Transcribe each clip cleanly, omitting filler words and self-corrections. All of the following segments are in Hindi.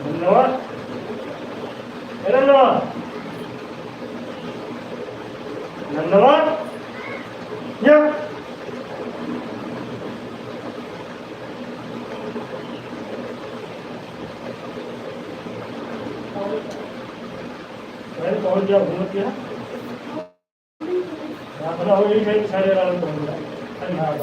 धन्यवाद। धन्यवाद। धन्यवाद। या पहुंच गया घूम किया अपना हो गई सारे धन्यवाद।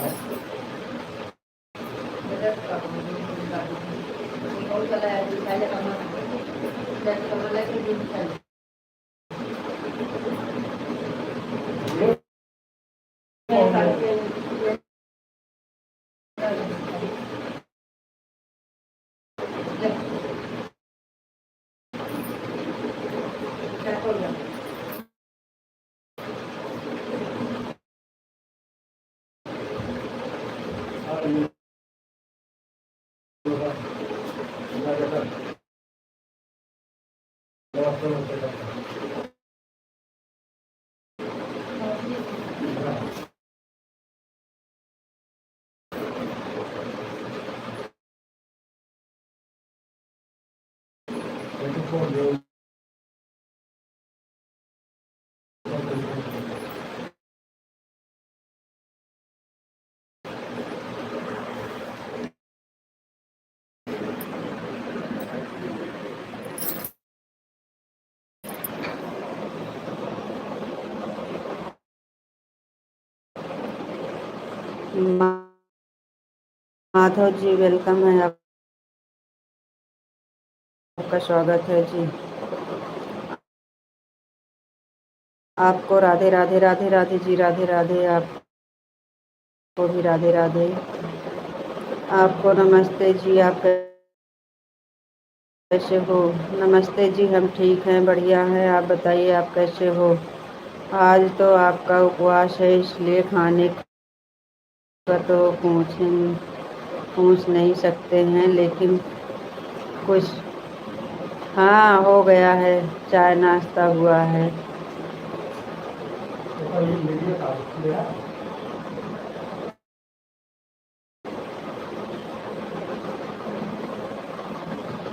माधव जी वेलकम है, आपका स्वागत है जी। आपको राधे राधे राधे राधे जी, राधे राधे। आपको भी राधे राधे। आपको नमस्ते जी, आप कैसे हो? नमस्ते जी, हम ठीक हैं, बढ़िया है। आप बताइए आप कैसे हो? आज तो आपका उपवास है, इसलिए खाने का तो पूछ नहीं सकते हैं, लेकिन कुछ हाँ हो गया है, चाय नाश्ता हुआ है।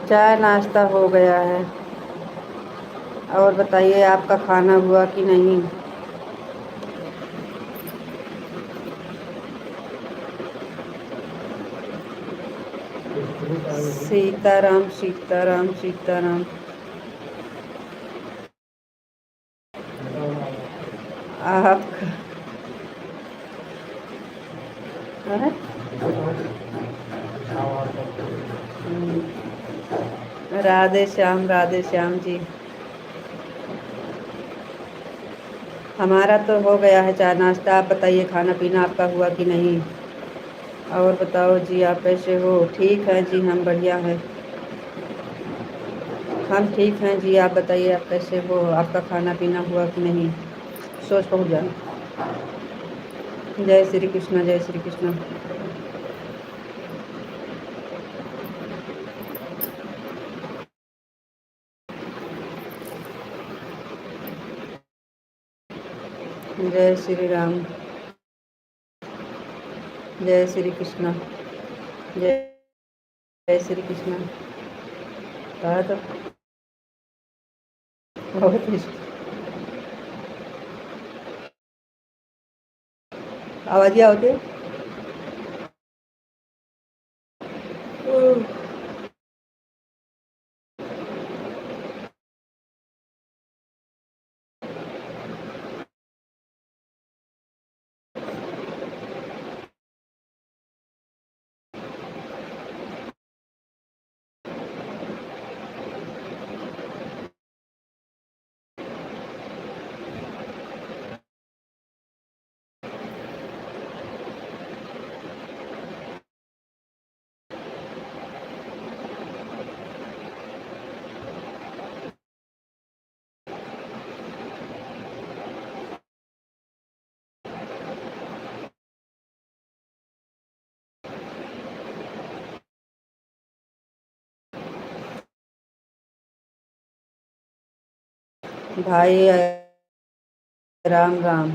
चाय नाश्ता हो गया है। और बताइए आपका खाना हुआ कि नहीं? सीताराम सीताराम सीताराम। आपका राधे श्याम जी। हमारा तो हो गया है चाय नाश्ता। आप बताइए खाना पीना आपका हुआ कि नहीं? और बताओ जी, आप कैसे हो? ठीक है जी, हम बढ़िया हैं, हम ठीक हैं जी। आप बताइए आप कैसे हो? आपका खाना पीना हुआ कि नहीं? सोच पहुँच जाए। जय श्री कृष्ण, जय श्री कृष्ण। जय श्री राम, जय श्री कृष्ण, जय जय श्री कृष्ण। कहा तो बहुत ही आवाज़ होती है। भाई राम राम।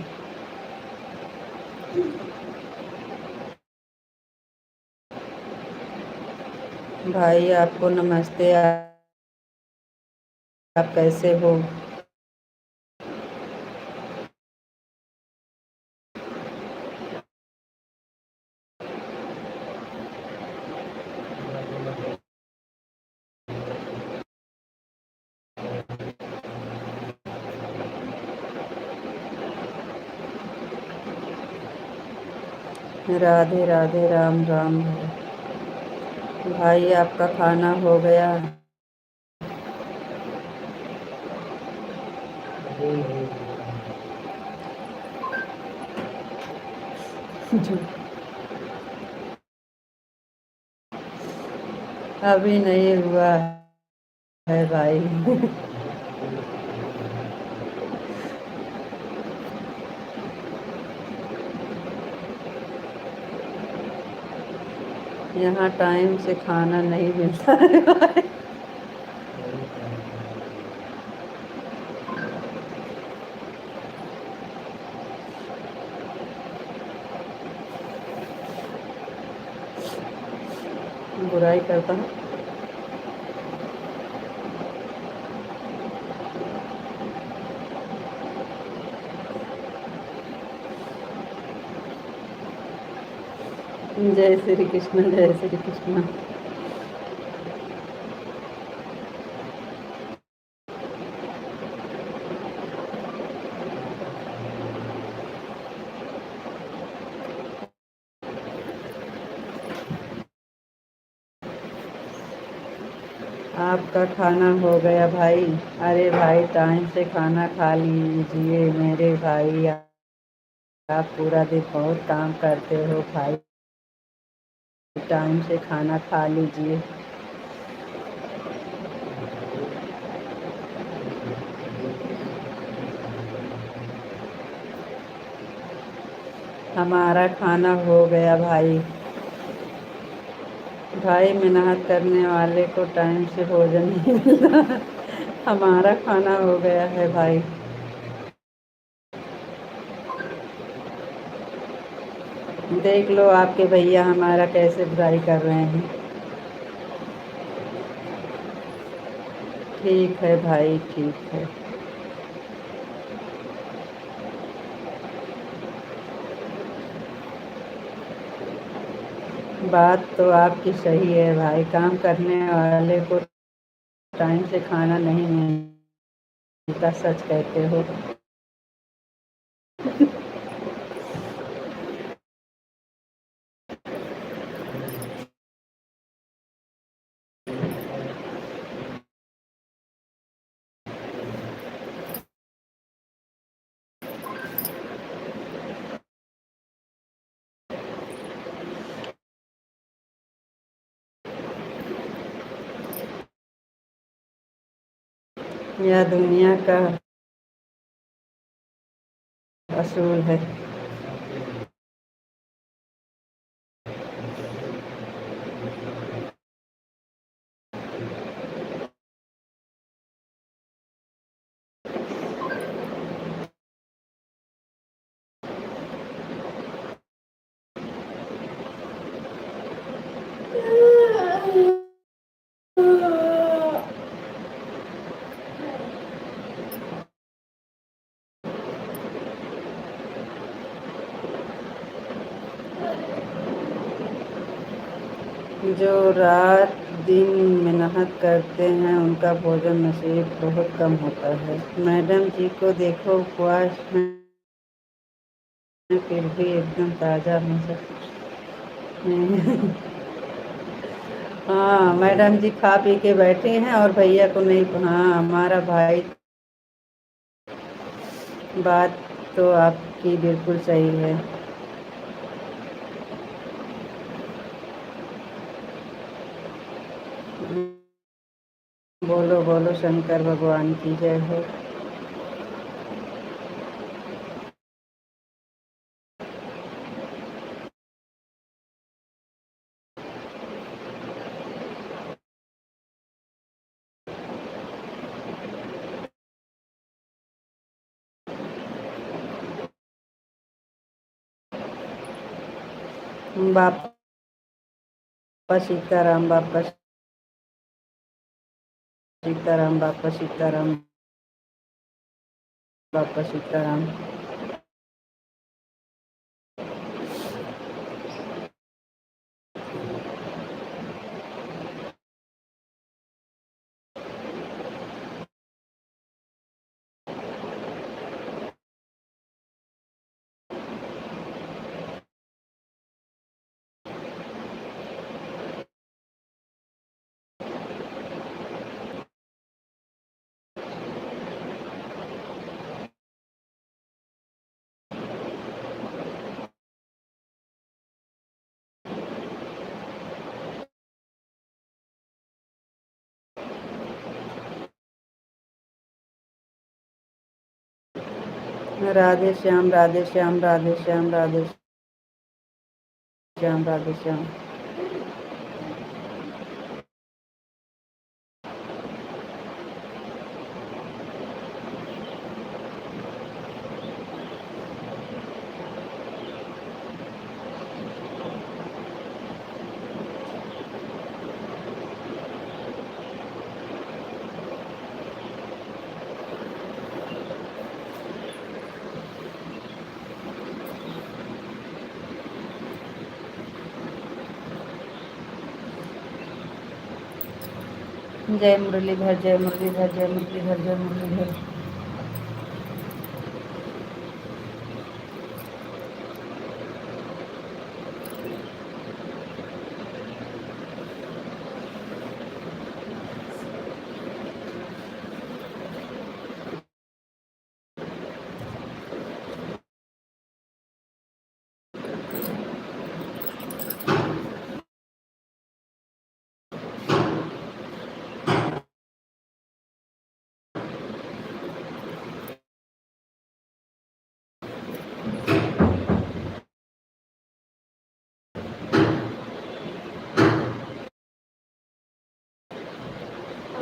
भाई आपको नमस्ते। आप कैसे हो? राधे राधे, राम राम। भाई आपका खाना हो गया? अभी नहीं हुआ है भाई। यहाँ टाइम से खाना नहीं मिलता है भाई। बुराई करता हूँ। जय श्री कृष्ण, जय श्री कृष्ण। आपका खाना हो गया भाई? अरे भाई टाइम से खाना खा लीजिए मेरे भाई। आप पूरा दिन बहुत काम करते हो भाई, टाइम से खाना खा लीजिए। हमारा खाना हो गया भाई। भाई मेहनत करने वाले को टाइम से भोजन नहीं मिलता। हमारा खाना हो गया है भाई। देख लो आपके भैया हमारा कैसे बुराई कर रहे हैं। ठीक है भाई, ठीक है। बात तो आपकी सही है भाई, काम करने वाले को टाइम से खाना नहीं मिलता, सच कहते हो। यह दुनिया का असूल है। जो रात दिन मेहनत करते हैं उनका भोजन नसीब बहुत कम होता है। मैडम जी को देखो, उपवास में फिर भी एकदम ताज़ा हो सकते। हाँ मैडम जी खा पी के बैठे हैं और भैया को नहीं। हाँ हमारा भाई, बात तो आपकी बिल्कुल सही है। बोलो बोलो, शंकर भगवान की जय हो। बापा सीताराम, बापा सीताराम बापा सीताराम बापा सीताराम। राधे श्याम राधे श्याम राधे श्याम राधे श्याम राधे श्याम। जय मुरलीधर जय मुरलीधर जय मुरलीधर जय मुरलीधर।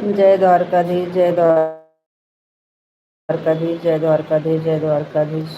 जय द्वारकाधीश जय द्वारकाधीश जय द्वारकाधीश जय द्वारकाधीश।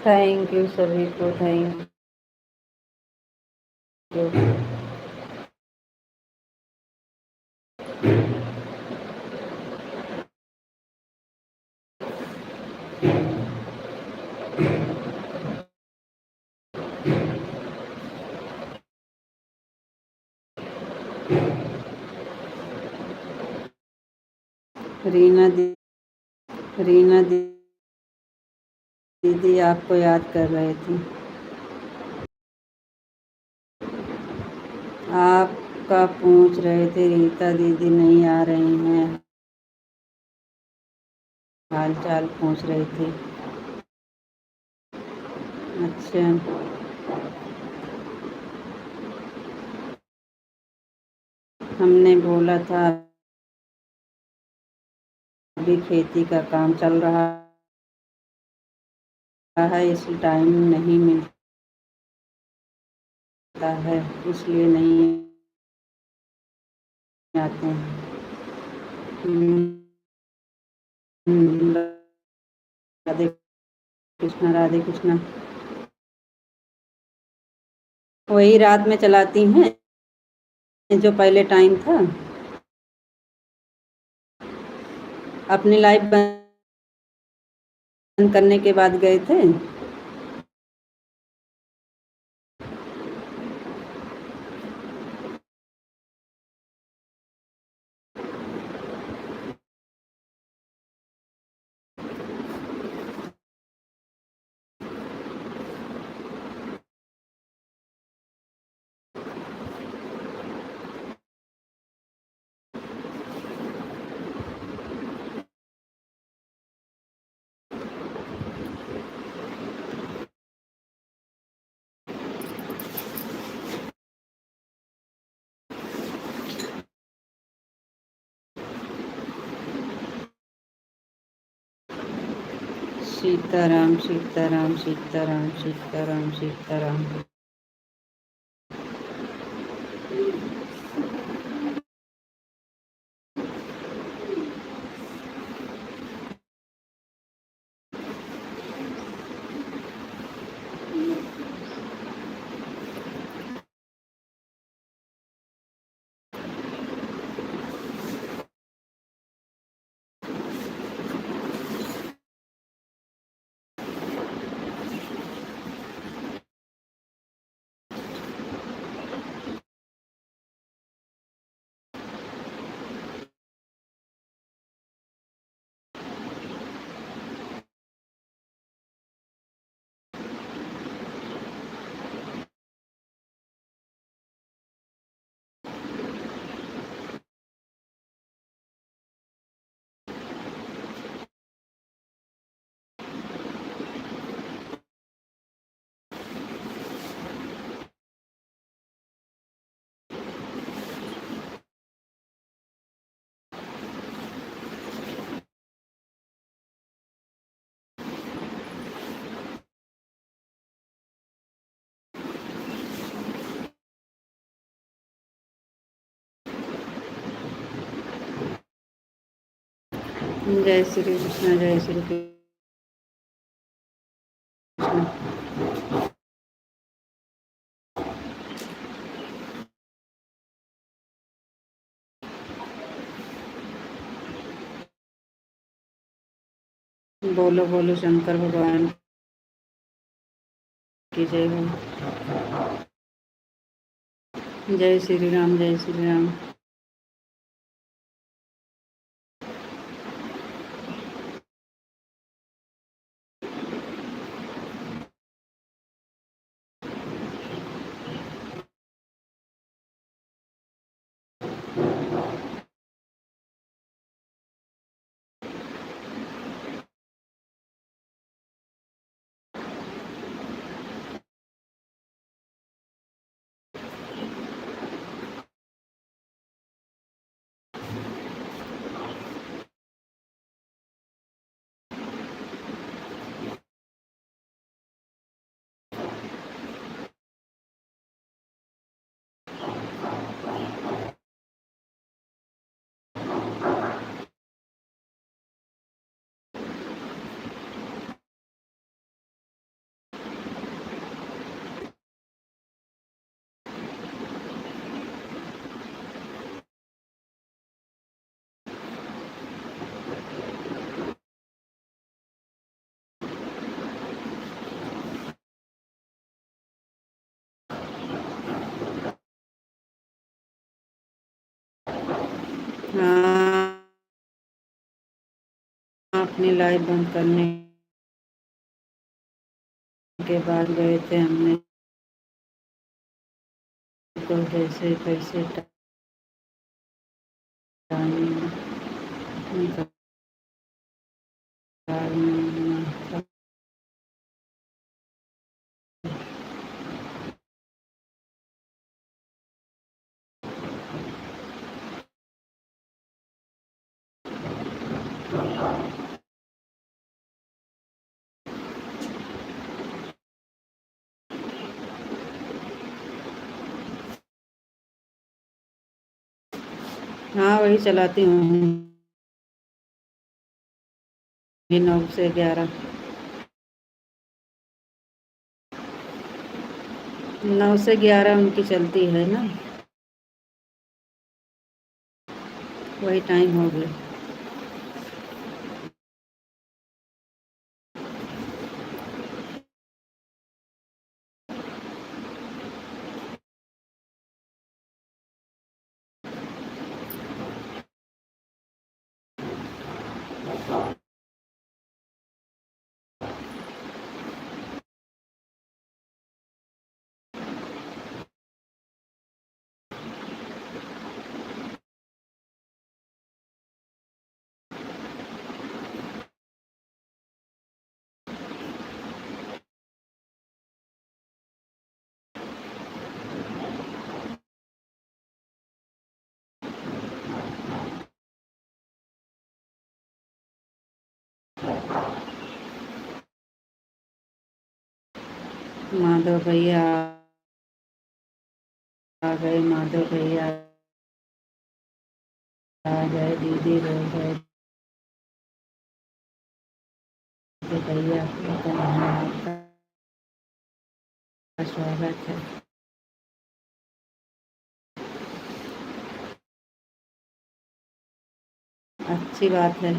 थैंक यू सभी को, थैंक यू। रीना दीदी आपको याद कर रहे थे। आपका पूछ रहे थे, रीता दीदी नहीं आ रही हैं, हाल चाल पूछ रहे थे। अच्छा, हमने बोला था अभी खेती का काम चल रहा है, इसलिए टाइम नहीं मिलता है, इसलिए नहीं आते हैं। राधे कृष्णा राधे कृष्णा। वही रात में चलाती हैं जो पहले टाइम था। अपनी लाइफ बंद करने के बाद गए थे। सीताराम सीताराम सीताराम सीताराम सीताराम। जय श्री कृष्ण जय श्री कृष्ण। बोलो बोलो शंकर भगवान की जय हो। जय श्री राम जय श्री राम। हाँ, अपनी लाइट बंद करने के बाद गए थे हमने तो जैसे तैसे टाइम निकालना। हाँ वही चलाती हूँ 9 से 11। 9 से 11 उनकी चलती है ना, वही टाइम हो गया। माधव भैया आ गए, माधव भैया आ गए, दीदी रो गए तो भैया कहते हैं आपका स्वागत है। अच्छी बात है।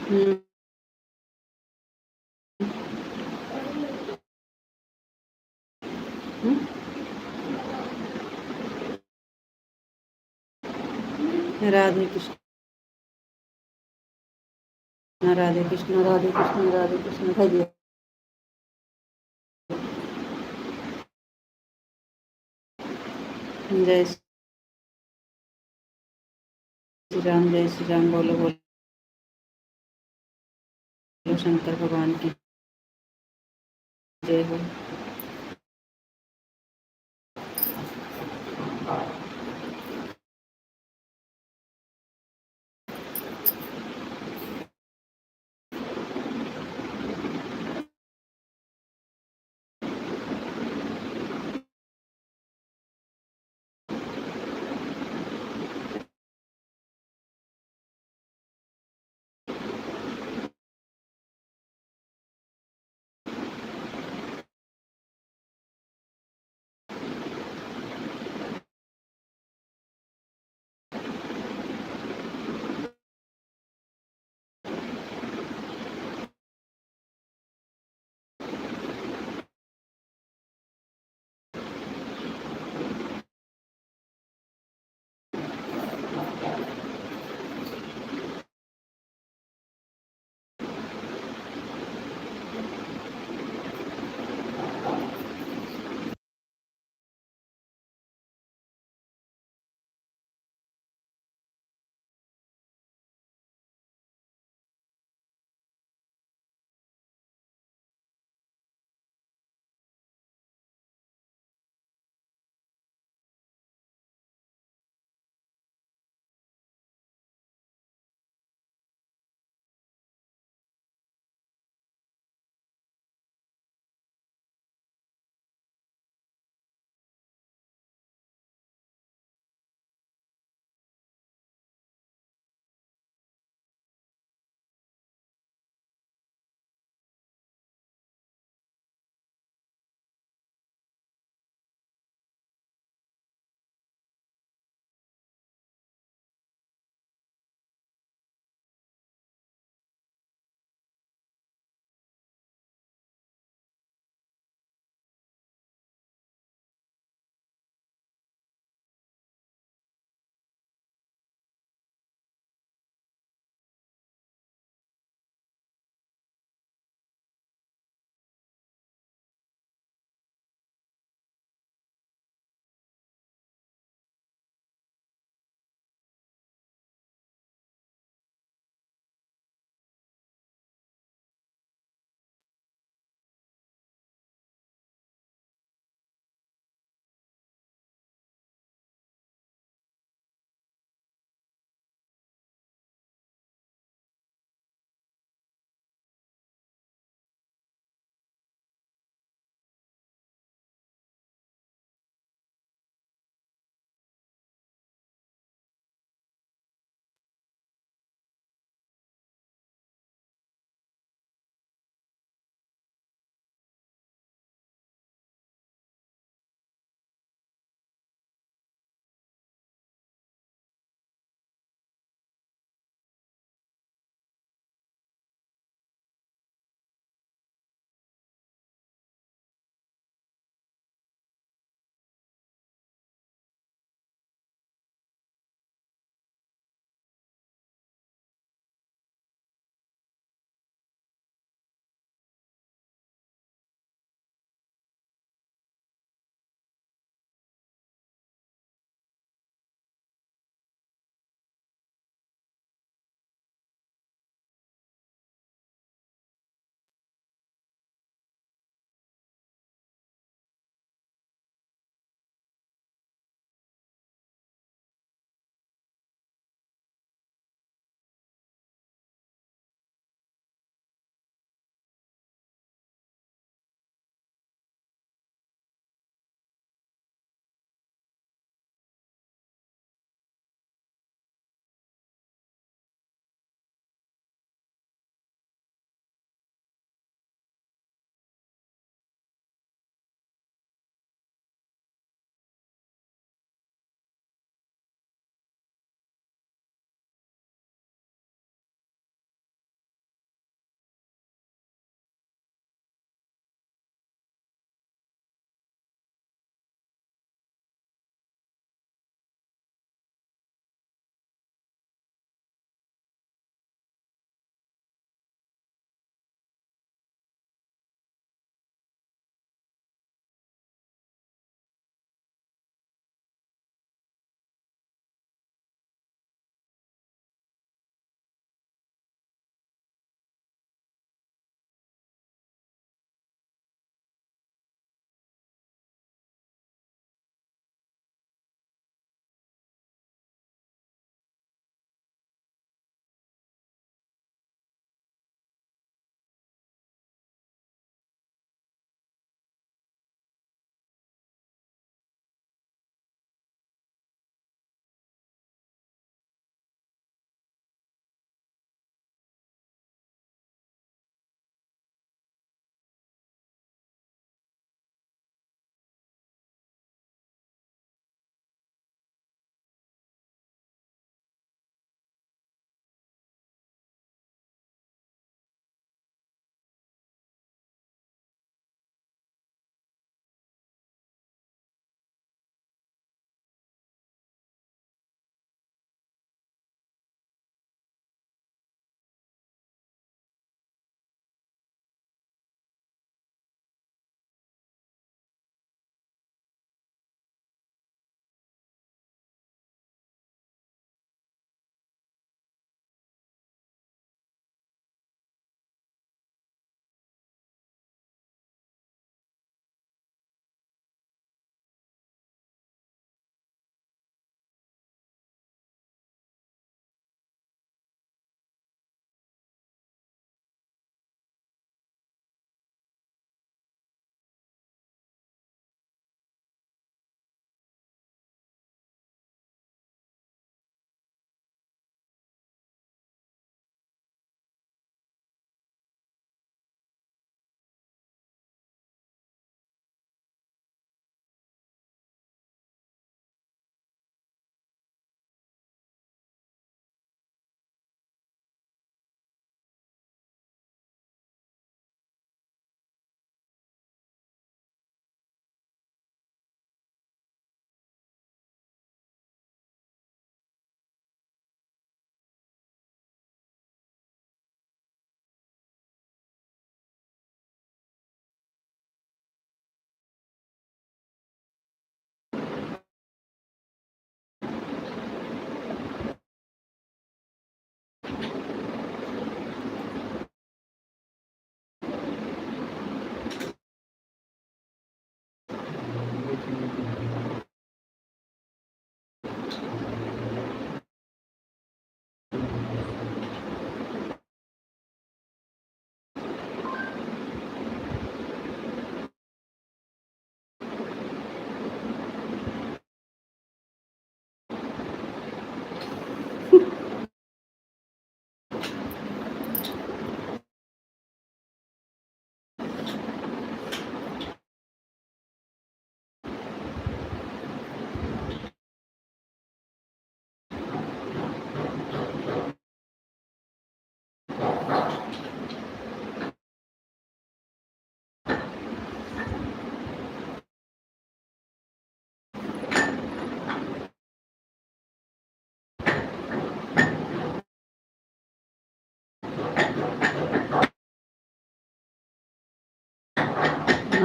हम्म, हम्म, राधे कृष्ण, राधे कृष्ण, राधे कृष्ण, राधे कृष्ण। भैया जय श्री राम, जय श्री राम। बोलो बोलो शंकर भगवान की जय हो।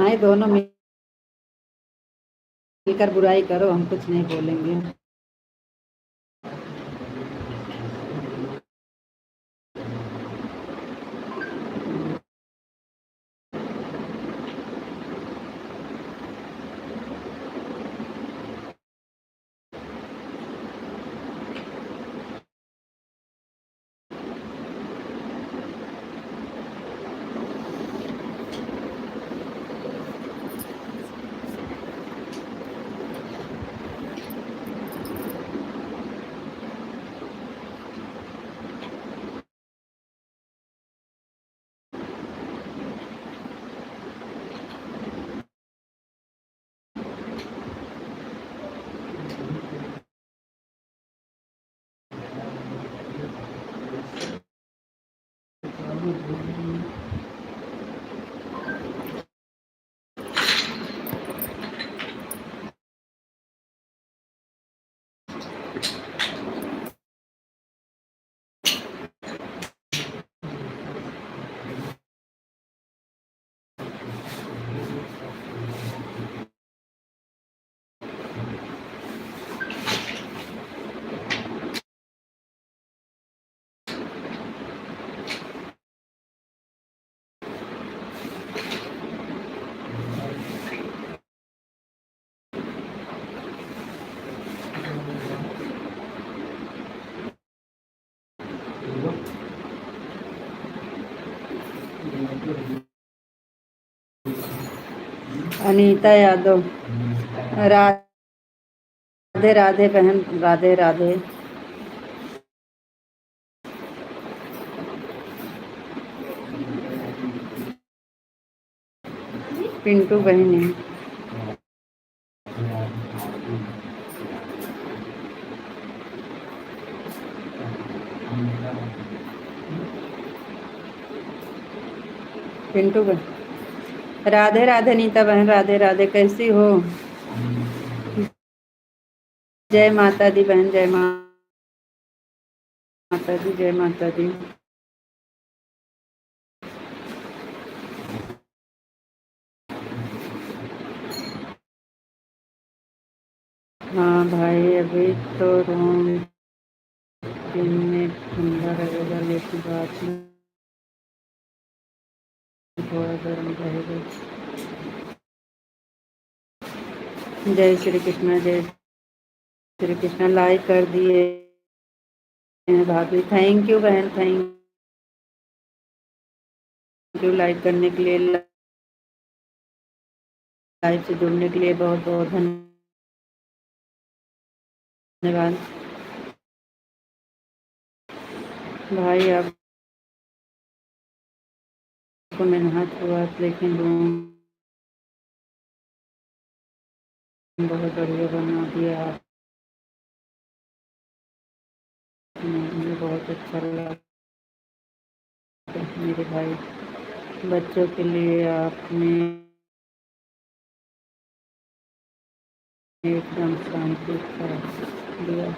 हाँ, ये दोनों मिलकर बुराई करो, हम कुछ नहीं बोलेंगे। अनीता यादव, राधे राधे बहन, राधे राधे। पिंटू बहन है। पिंटू बहन, राधे राधे नीता बहन, राधे राधे, कैसी हो? जय माता दी बहन, जय माता दी, जय माता दी। हाँ भाई, अभी तो रूम 3 मिनट ठंडा रहेगा, लेकिन रात में थोड़ा गर्म रहेगा। जय श्री कृष्ण, जय श्री कृष्ण। लाइक कर दिए भाभी, थैंक यू बहन, थैंक यू लाइक करने के लिए, लाइव से जुड़ने के लिए बहुत बहुत धन्यवाद। भाई आपको मैंने हाथ हुआ, लेकिन रूम बहुत बढ़िया बना दिया आपने, मुझे बहुत अच्छा लगा मेरे भाई। बच्चों के लिए आपने एकदम शांति का दिया।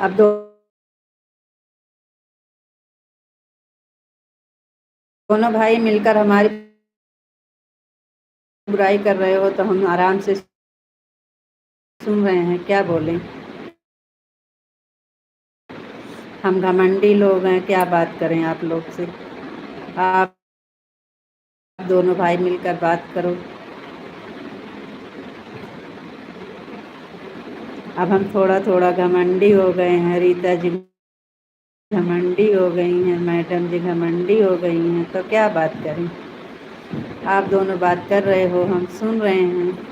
अब दोनों भाई मिलकर हमारी बुराई कर रहे हो तो हम आराम से सुन रहे हैं, क्या बोलें। हम घमंडी लोग हैं, क्या बात करें आप लोग से। आप दोनों भाई मिलकर बात करो। अब हम थोड़ा थोड़ा घमंडी हो गए हैं, रीता जी घमंडी हो गई हैं, मैडम जी घमंडी हो गई हैं, तो क्या बात करें। आप दोनों बात कर रहे हो, हम सुन रहे हैं।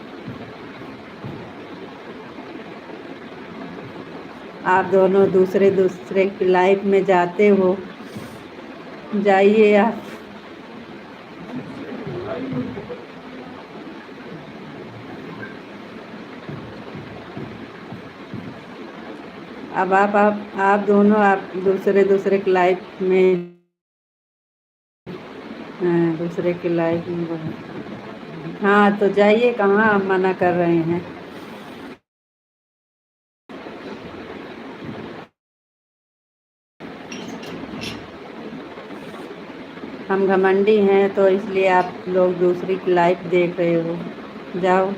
आप दोनों दूसरे दूसरे की लाइफ में जाते हो, जाइए आप। अब आप दोनों आप दूसरे दूसरे की लाइफ में दूसरे की लाइफ में। हाँ तो जाइए, कहाँ हम मना कर रहे हैं। हम घमंडी हैं तो इसलिए आप लोग दूसरी की लाइफ देख रहे हो, जाओ।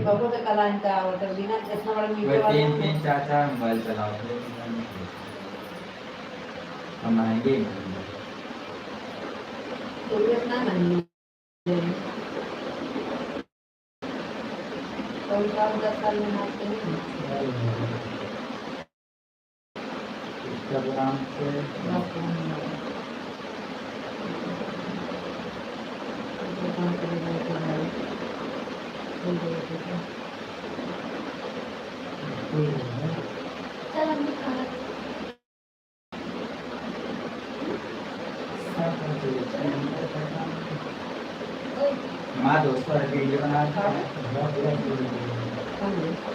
बबू के कला इनका और तो बिना चश्मा वाला वीडियो वाला तीन तीन चार चार मोबाइल चलाओ हम महंगे तो भी इतना नहीं है तो 10 साल में आते हैं इंस्टाग्राम से हमारा दोस्तों वीडियो बना था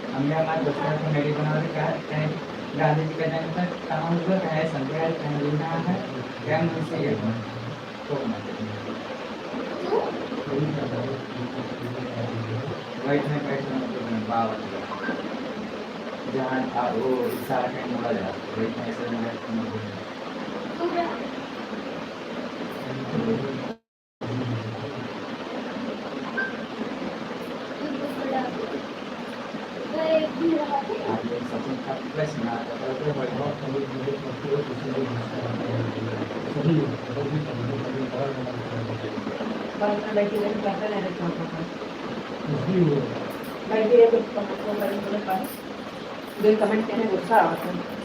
हमने हमारे दोस्तों को वीडियो बना रखा है गांधी जी का जन्म था कहाँ हुआ कहाँ संध्या कहाँ लेना है क्या मुझसे ये तो वाइट में बैठना बाबा जहाँ आप वो सारा कहीं मुड़ा जाता वाइट में ऐसे बैठना बैठी बैठी करते नहीं रहते बैठी रहे तो जो कमेंट करने गुस्सा आता है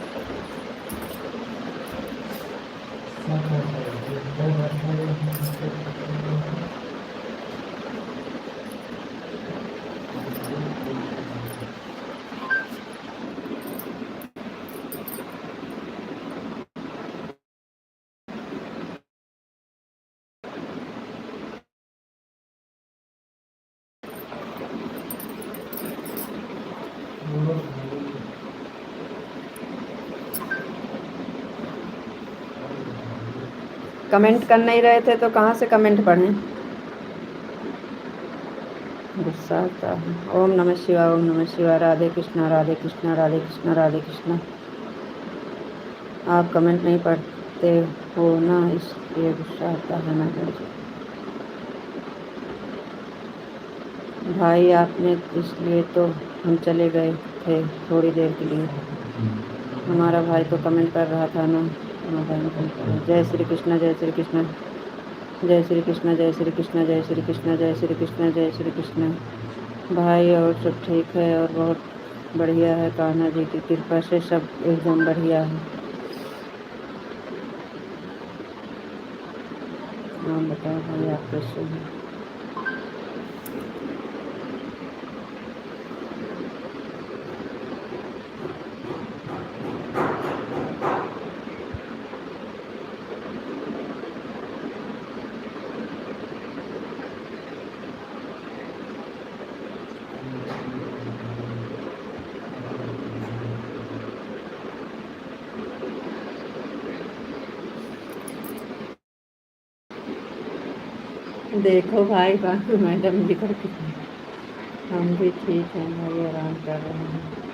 कमेंट कर नहीं रहे थे तो कहाँ से कमेंट पढ़ें गुस्सा आता है ओम नमः शिवाय राधे कृष्णा राधे कृष्णा राधे कृष्णा राधे कृष्णा आप कमेंट नहीं पढ़ते हो ना इसलिए गुस्सा आता है ना भाई आपने इसलिए तो हम चले गए थे थोड़ी देर के लिए हमारा भाई तो कमेंट कर रहा था ना जय श्री कृष्ण जय श्री कृष्ण जय श्री कृष्ण जय श्री कृष्ण जय श्री कृष्ण जय श्री कृष्ण जय श्री कृष्ण भाई और सब ठीक है और बहुत बढ़िया है कान्हा जी की कृपा से सब एकदम बढ़िया है हाँ बताओ भाई आप कैसे हैं देखो भाई मैडम भी करके हम भी ठीक हैं भाई आराम कर रहे हैं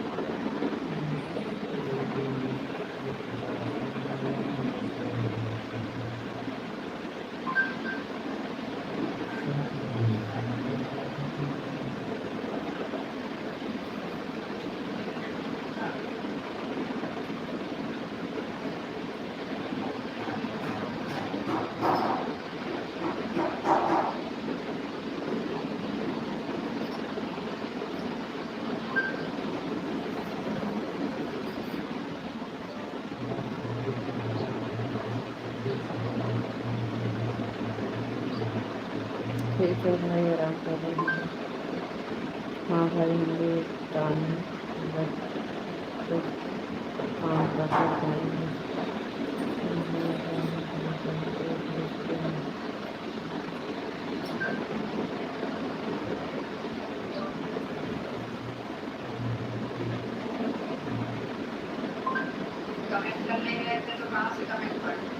ठीक है भाई आराम कर रहे हैं हाँ भाई हम भी काम है तो काम करते हैं कमेंट करने गए थे तो कहाँ से कमेंट पढ़े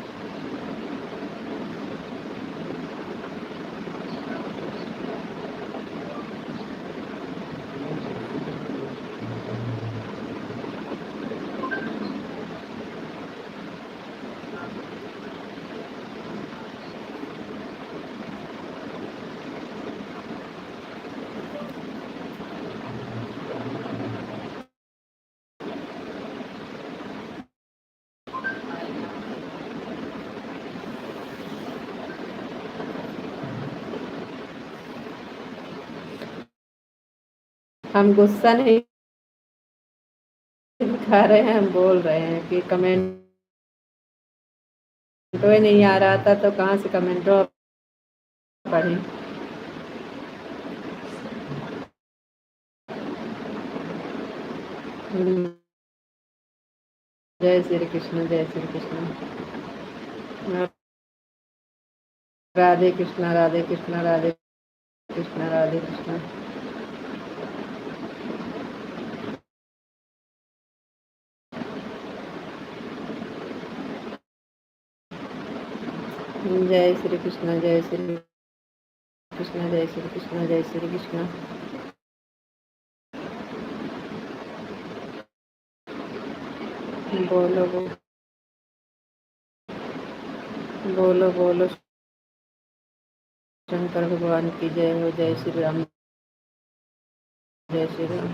हम गुस्सा नहीं दिखा रहे हैं, हम बोल रहे हैं कि कमेंट ही नहीं आ रहा था तो कहाँ से कमेंटो पढ़ें। जय श्री कृष्ण, जय श्री कृष्ण। राधे कृष्णा, राधे कृष्णा, राधे कृष्णा, राधे कृष्णा। जय श्री कृष्ण, जय श्री कृष्ण, जय श्री कृष्ण, जय श्री कृष्ण। बोलो बोलो बोलो, शंकर भगवान की जय हो। जय श्री राम, जय श्री राम।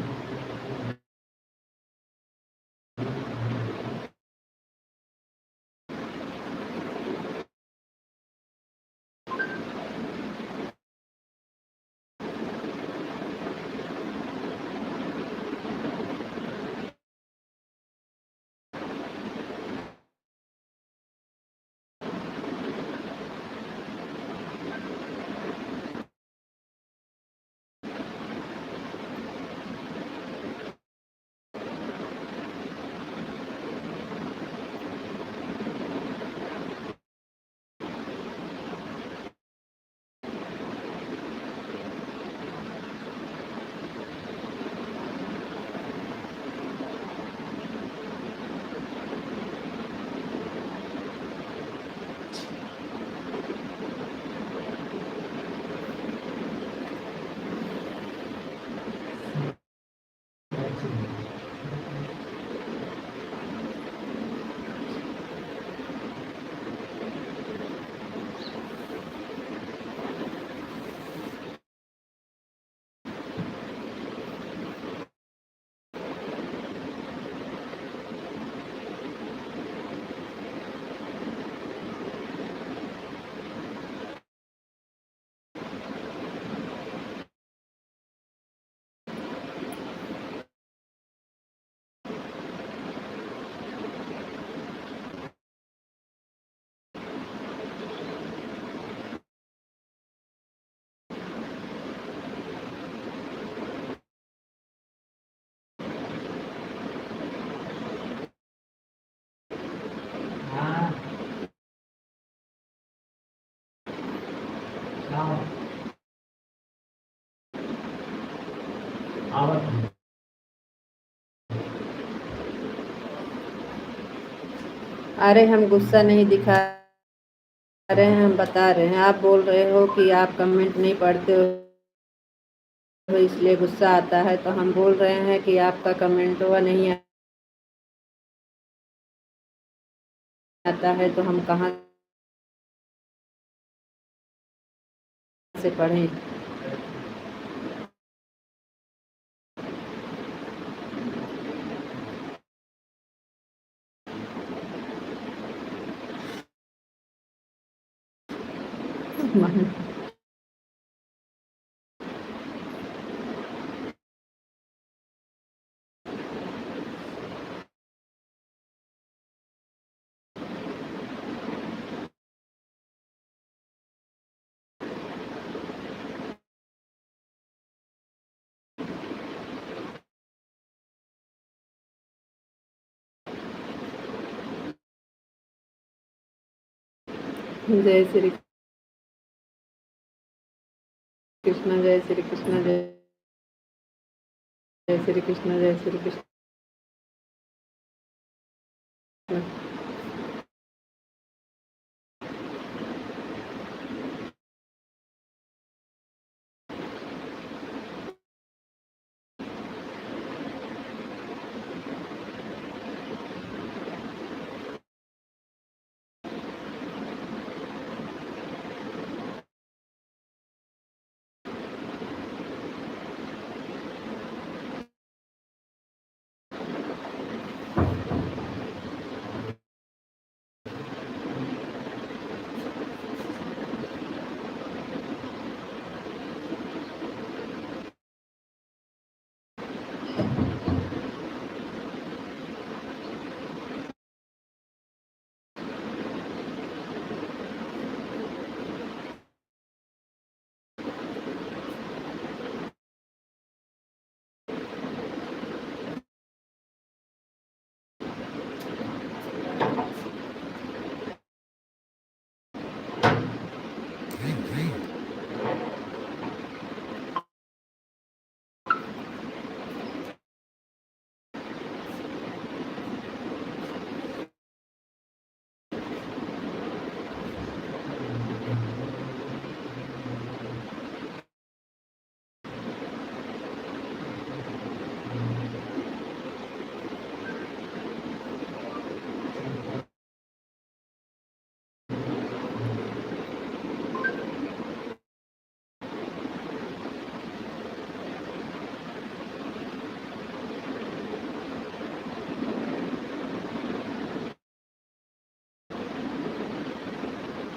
हाँ हाँ आवाज अरे हम गुस्सा नहीं दिखा रहे हैं, हम बता रहे हैं। आप बोल रहे हो कि आप कमेंट नहीं पढ़ते हो इसलिए गुस्सा आता है, तो हम बोल रहे हैं कि आपका कमेंट हुआ नहीं आता है तो हम कहाँ से पढ़ें। जय श्री कृष्ण, जय श्री कृष्ण, जय श्री कृष्ण, जय श्री कृष्ण।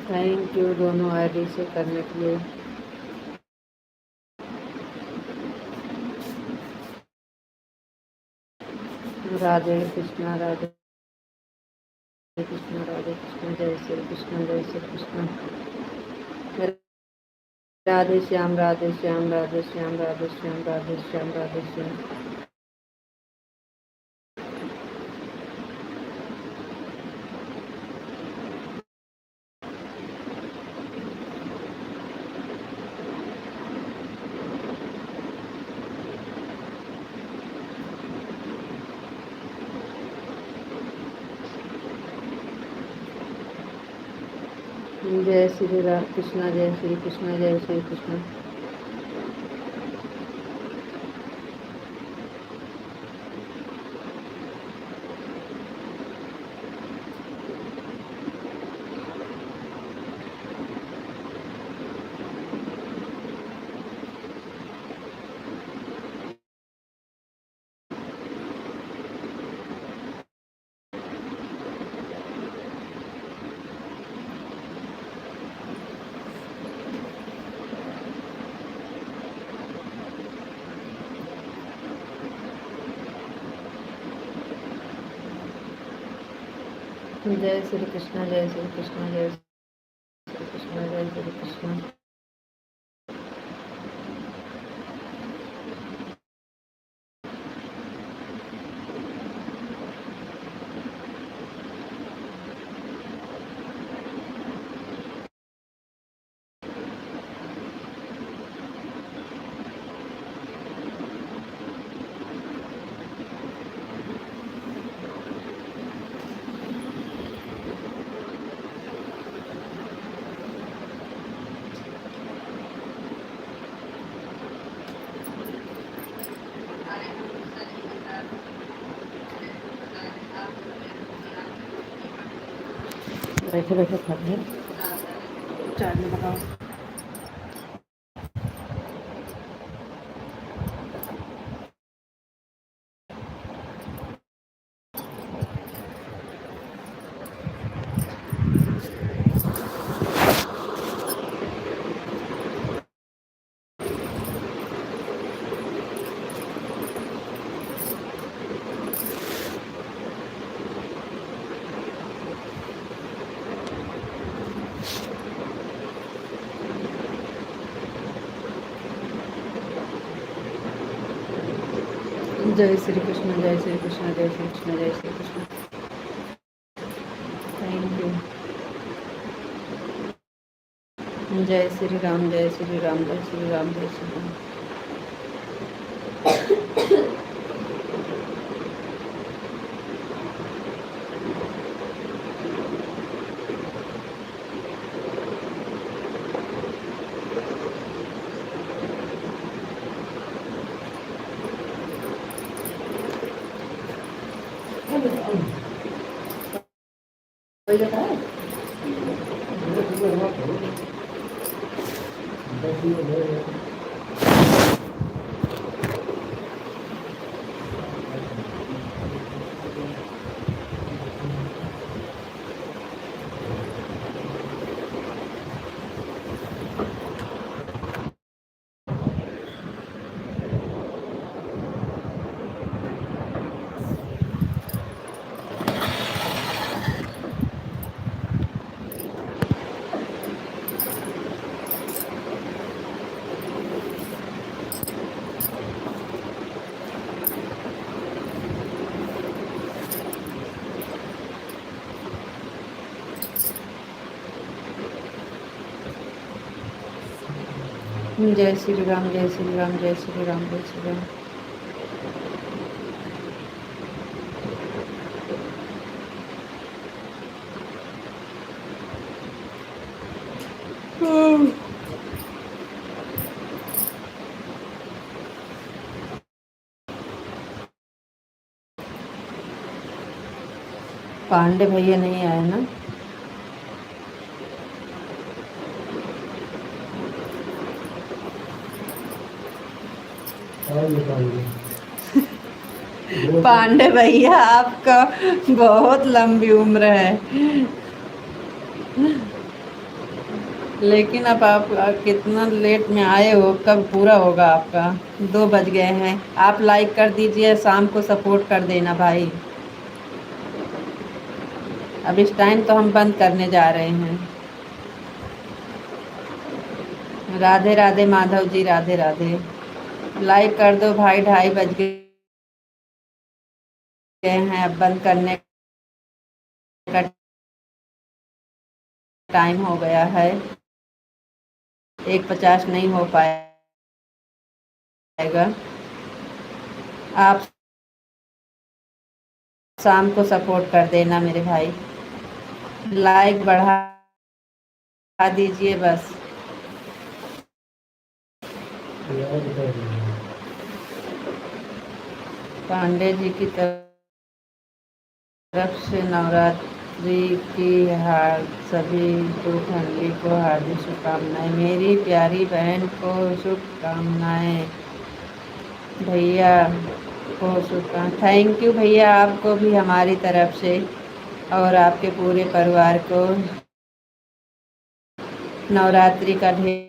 थैंक यू दोनों आईडी से करने के लिए। राधे कृष्णा राधे कृष्णा राधे कृष्णा, जय श्री कृष्ण जय श्री कृष्ण। राधे श्याम राधे श्याम राधे श्याम राधे श्याम राधे श्याम राधे श्याम। जय श्री कृष्ण जय श्री कृष्ण जय श्री कृष्ण। जय श्री कृष्ण जय श्री कृष्ण जय श्री कृष्ण जय श्री कृष्ण। बैठे बैठे खा रहे चाय में लगाओ। जय श्री कृष्ण जय श्री कृष्ण जय श्री कृष्ण जय श्री कृष्ण। Thank you. जय श्री राम जय श्री राम जय श्री राम जय श्री राम। कोई जगह है? जय श्री राम जय श्री राम जय श्री राम जय श्री राम। पांडे भैया नहीं आए ना? पांडे भैया आपका बहुत लंबी उम्र है। लेकिन अब आप कितना लेट में आए हो, कब पूरा होगा आपका? 2 बज गए हैं। आप लाइक कर दीजिए, शाम को सपोर्ट कर देना भाई। अब इस टाइम तो हम बंद करने जा रहे हैं। राधे राधे माधव जी, राधे राधे। लाइक कर दो भाई, 2:30 बज गए हैं, अब बंद करने का टाइम हो गया है। 1:50 नहीं हो पाएगा। आप शाम को सपोर्ट कर देना मेरे भाई, लाइक बढ़ा दीजिए बस। पांडे जी की तरफ से नवरात्रि की सभी फैमिली को हार्दिक शुभकामनाएं। मेरी प्यारी बहन को शुभकामनाएं, भैया को शुभकामनाएं। थैंक यू भैया, आपको भी हमारी तरफ से और आपके पूरे परिवार को नवरात्रि का ढेर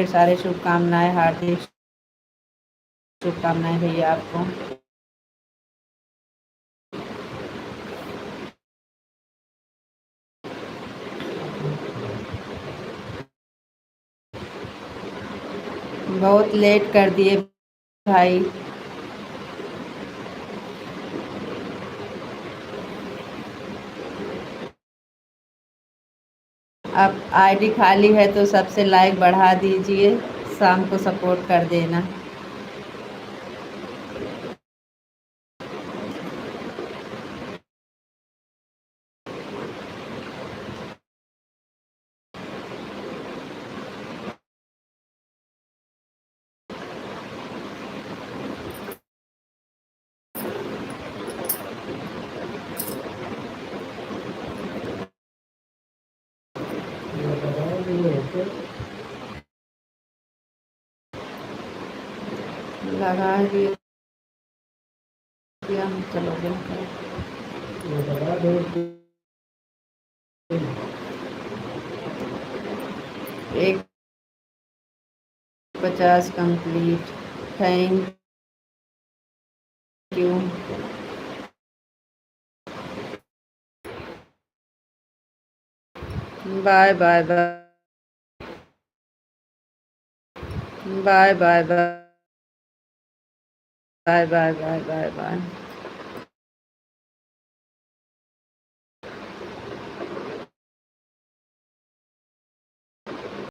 सारे शुभकामनाएं, हार्दिक शुभकामनाएं भैया आपको। बहुत लेट कर दिए भाई। अब आईडी खाली है तो सबसे लाइक बढ़ा दीजिए, शाम को सपोर्ट कर देना। लगा दिया, हम चलोगे एक 50 complete. Thank you. Bye bye bye bye bye bye bye bye bye bye bye.